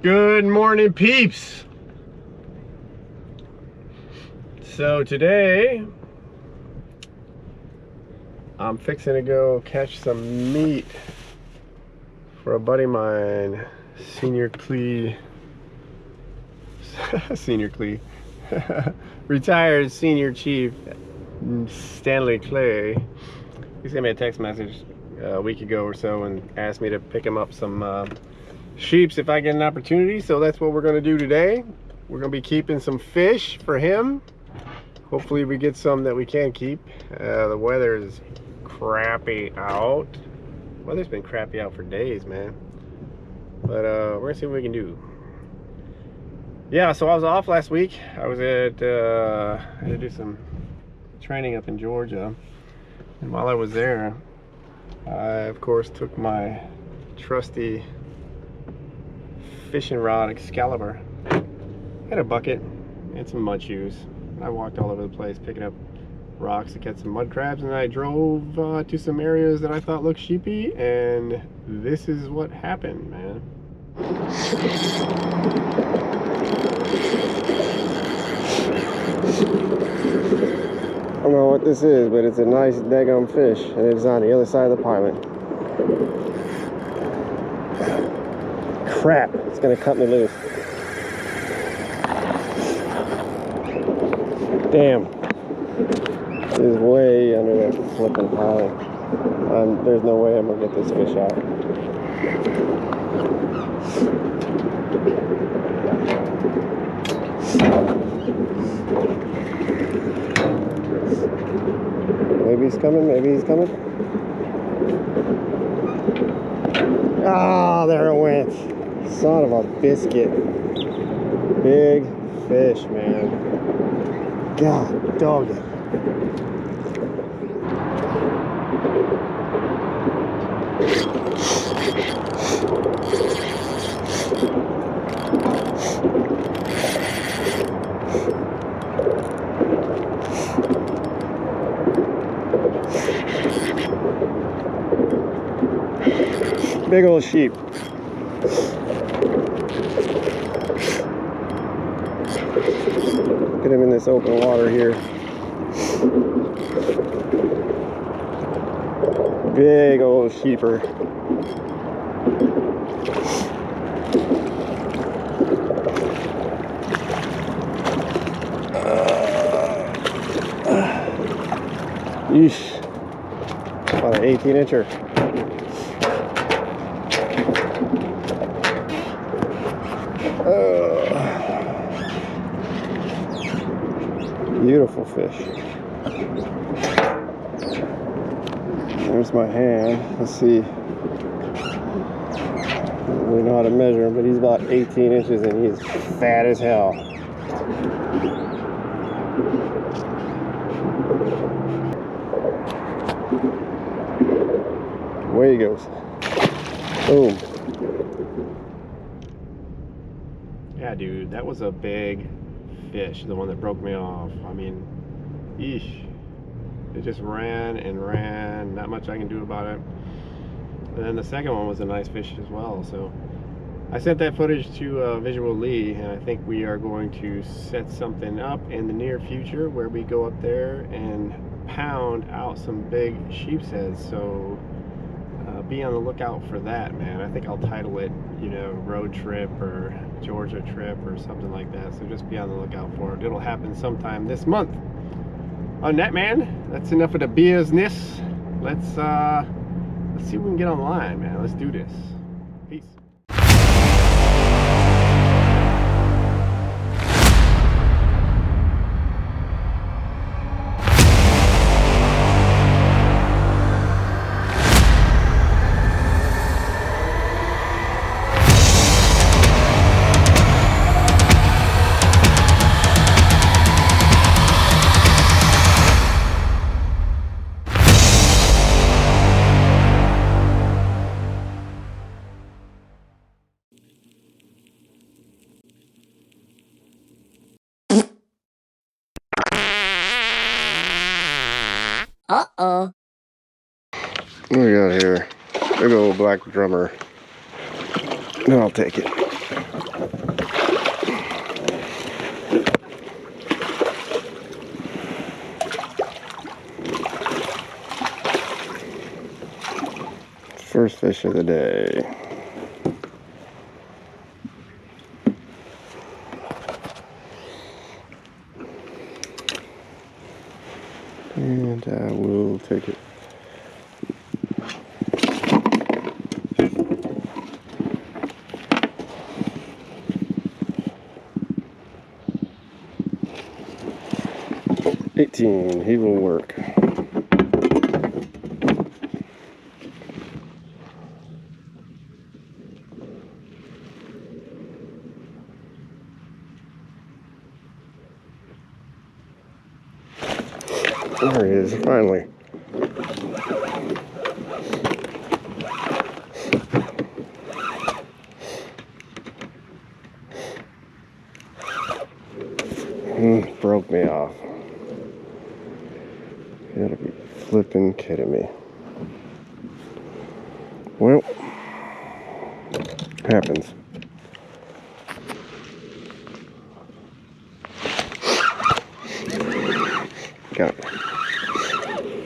Good morning, peeps. So today I'm fixing to go catch some meat for a buddy of mine, retired senior chief Stanley Clay. He sent me a text message a week ago or so and asked me to pick him up some sheeps if I get an opportunity. So that's what we're going to do today. We're going to be keeping some fish for him. Hopefully we get some that we can keep. The weather is crappy out. Weather's been crappy out for days, man. But we're gonna see what we can do. Yeah, so I was off last week. I was at I had to do some training up in Georgia, and while I was there, I of course took my trusty fishing rod Excalibur, had a bucket and some mud shoes. I walked all over the place picking up rocks to catch some mud crabs, and I drove to some areas that I thought looked sheepy, and this is what happened, man. I don't know what this is, but it's a nice daggum fish, and it's on the other side of the pilot. Crap, it's gonna cut me loose. Damn. It is way under that flipping pilot. There's no way I'm gonna get this fish out. Maybe he's coming, maybe he's coming. Ah, there it went. Son of a biscuit. Big fish, man. God dog it. Big old sheep. Get him in this open water here. Big old sheeper. Yeesh. About an 18-incher. Beautiful fish. There's my hand. Let's see. I don't really know how to measure him, but he's about 18 inches and he's fat as hell. Away he goes. Boom. Yeah, dude, that was a big fish, the one that broke me off. I mean, eesh. It just ran and ran. Not much I can do about it. And then the second one was a nice fish as well. So I sent that footage to Visual Lee, and I think we are going to set something up in the near future where we go up there and pound out some big sheepsheads. So be on the lookout for that, man. I think I'll title it, you know, road trip or Georgia trip or something like that. So just be on the lookout for it. It'll happen sometime this month. On that, man, that's enough of the business. Let's see if we can get online, man. Let's do this. Peace. Uh-oh. What do we got here? Big old black drummer. No, I'll take it. First fish of the day. And I will take it. $18, he will work. There he is, finally. Broke me off. You gotta be flipping kidding me. Well, happens.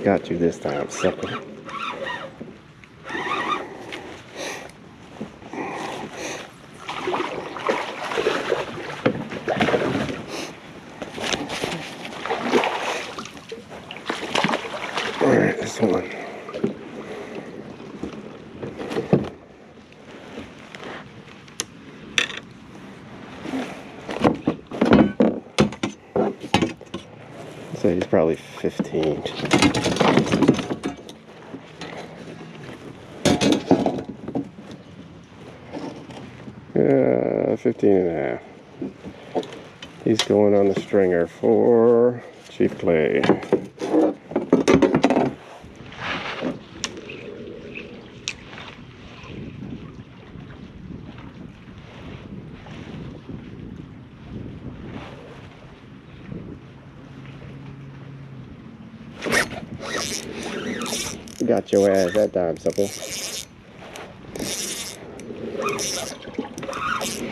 Got you this time, sucker. Alright, this one. So he's probably 15. Yeah, 15 and a half. He's going on the stringer for Chief Clay. Got your ass that time, sucker.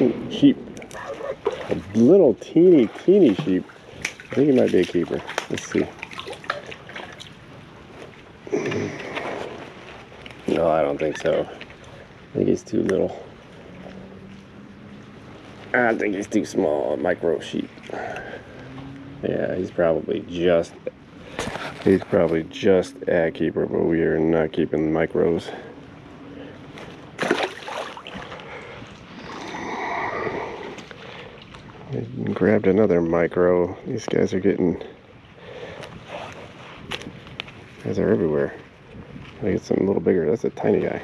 Ooh, sheep. A little teeny sheep. I think he might be a keeper. Let's see. No, I don't think so. I think he's too little. I think he's too small. A micro sheep. Yeah, he's probably just a keeper, but we are not keeping the micros. I grabbed another micro. These guys are everywhere. I get something a little bigger. That's a tiny guy.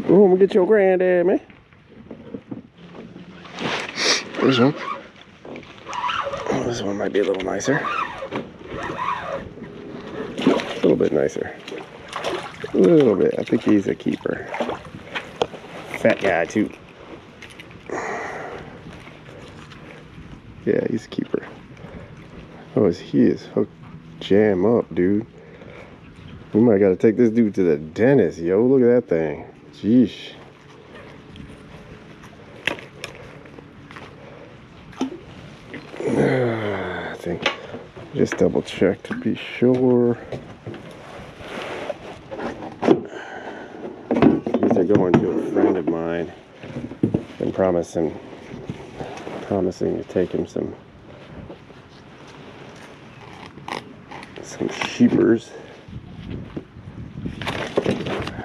Oh, I'm gonna get your granddad, man. There's one. Oh, this one might be a little nicer. A little bit nicer. A little bit. I think he's a keeper. Fat guy, too. Yeah, he's a keeper. Oh, he is hooked jam up, dude. We might gotta take this dude to the dentist, yo. Look at that thing. Jeez. I think just double check to be sure. These are going to a friend of mine. Been promising to take him some sheepers.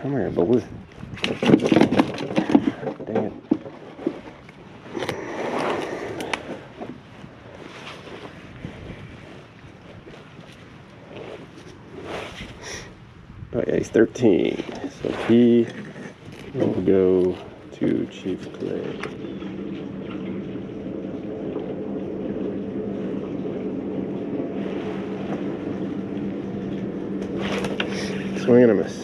Come here, boy. Dang it. Oh yeah, he's 13. So he will go to Chief Clay. Swing and a miss.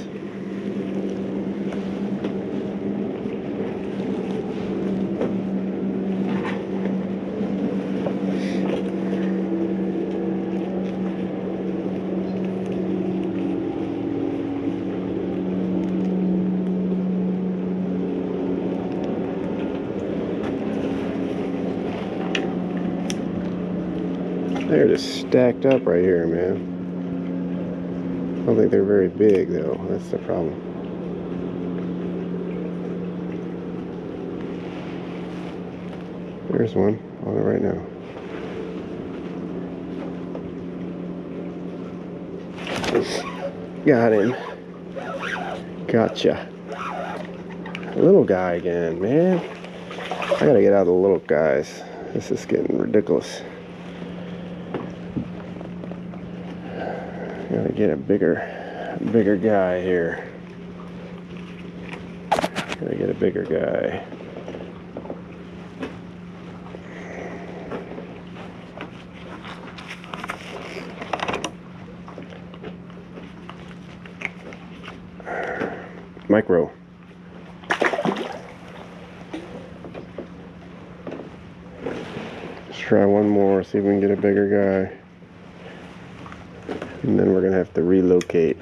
They're just stacked up right here, man. I don't think they're very big, though. That's the problem. There's one on it right now. Got him. Gotcha. Little guy again, man. I gotta get out of the little guys. This is getting ridiculous. Gotta get a bigger guy here. Gotta get a bigger guy. Micro. Let's try one more, see if we can get a bigger guy. And then we're gonna have to relocate.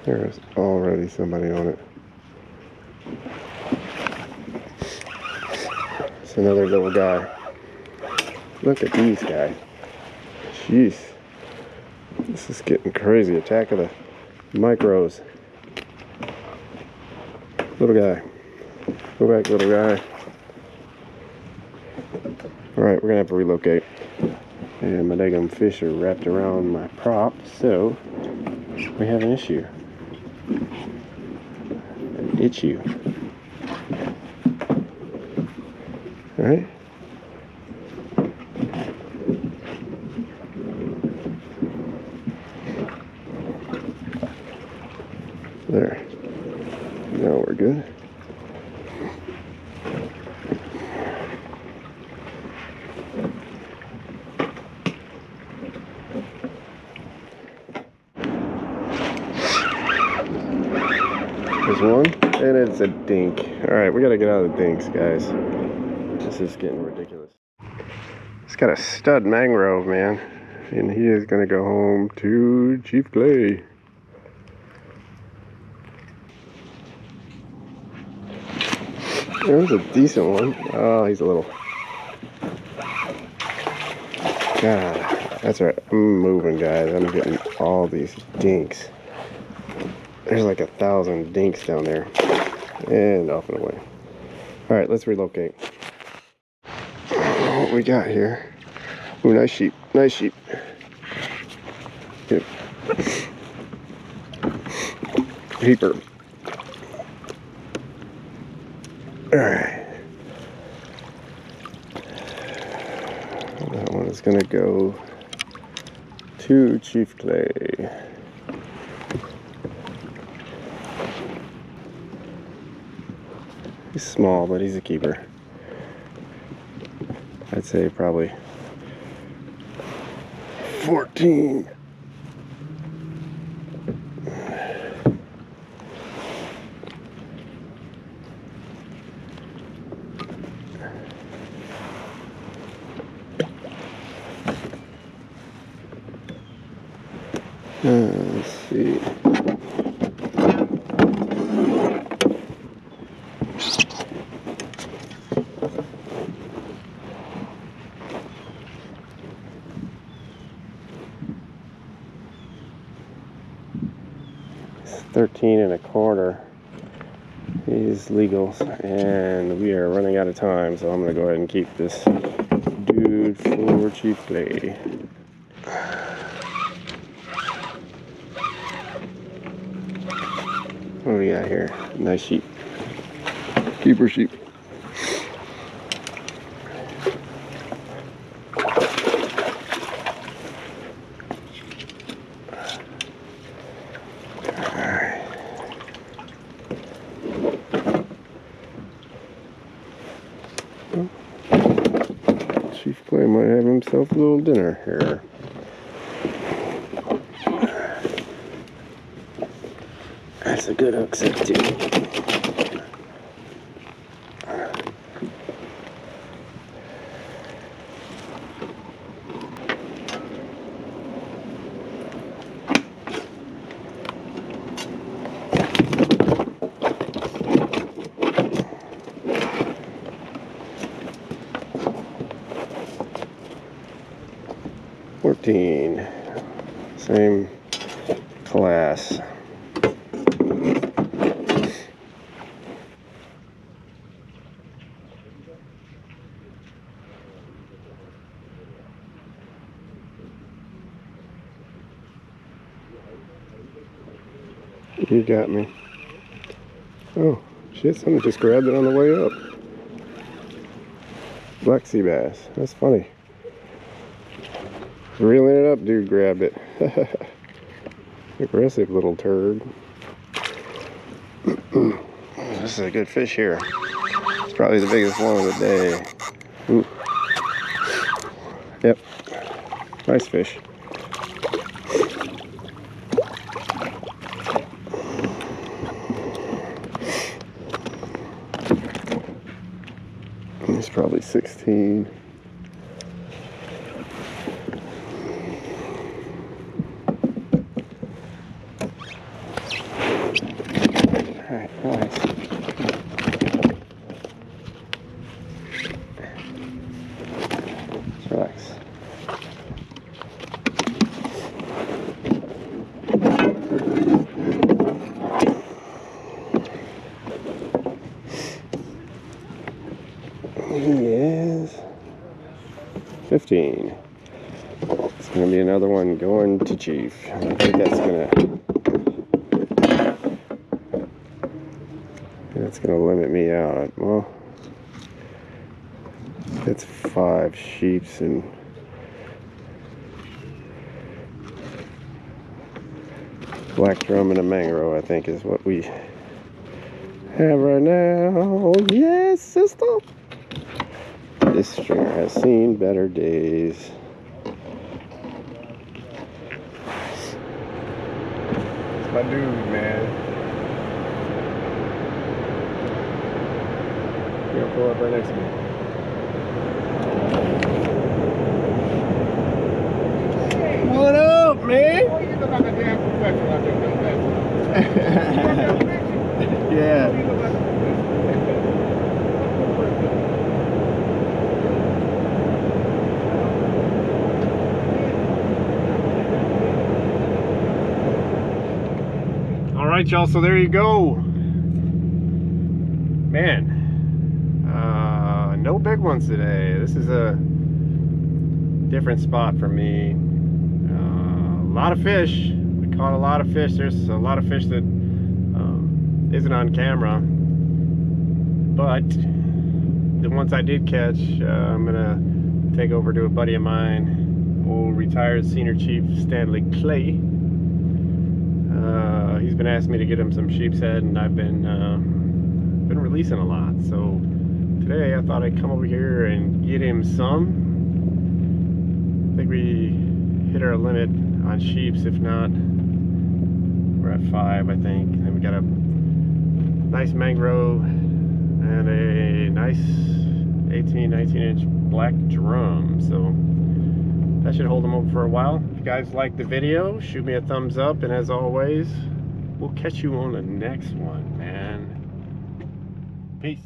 There's already somebody on it. It's another little guy. Look at these guys. Jeez. This is getting crazy. Attack of the micros. Little guy. Go back, little guy. Alright, we're gonna have to relocate. And my daggum fish are wrapped around my prop, so we have an issue. An issue. Alright. There. Now we're good. There's one, and it's a dink. Alright, we gotta get out of the dinks, guys. This is getting ridiculous. It's got a stud mangrove, man. And he is gonna go home to Chief Clay. There's a decent one. Oh, he's a little. God, that's right. I'm moving, guys. I'm getting all these dinks. There's like 1,000 dinks down there. And off and away. Alright, let's relocate. What we got here? Ooh, nice sheep. Nice sheep. Good. Peeper. Alright. That one is gonna go to Chief Clay. He's small, but he's a keeper. I'd say probably 14. Let's see. It's 13 1/4. He's legal, and we are running out of time, so I'm gonna go ahead and keep this dude for Chief Clay. What do we got here? Nice sheep. Keeper sheep. Chief Clay might have himself a little dinner here. That's a good hook set too. 14, same class. You got me. Oh, shit, someone just grabbed it on the way up. Black sea bass. That's funny. Reeling it up, dude grabbed it. Aggressive little turd. This is a good fish here. It's probably the biggest one of the day. Ooh. Yep. Nice fish. He's probably 16. Alright, nice. Relax. He is 15. It's going to be another one going to Chief. I think that's going to limit me out. Well, it's 5 sheeps and black drum and a mangrove, I think, is what we have right now. Yes, sister. This stringer has seen better days. It's my dude, man. You're gonna pull up right next to me. What up, man? Oh, you look like a damn professional out there doing that. Yeah. All right, y'all, so there you go. Man, no big ones today. This is a different spot for me. A lot of fish. We caught a lot of fish. There's a lot of fish that isn't on camera, but the ones I did catch, I'm gonna take over to a buddy of mine, old retired senior chief Stanley Clay. He's been asking me to get him some sheepshead, and I've been releasing a lot. So today I thought I'd come over here and get him some. I think we hit our limit on sheeps. If not, we're at 5, I think. And then we got a nice mangrove and a nice 18, 19-inch black drum. So that should hold them over for a while. If you guys like the video, shoot me a thumbs up, and as always, we'll catch you on the next one, man. Peace.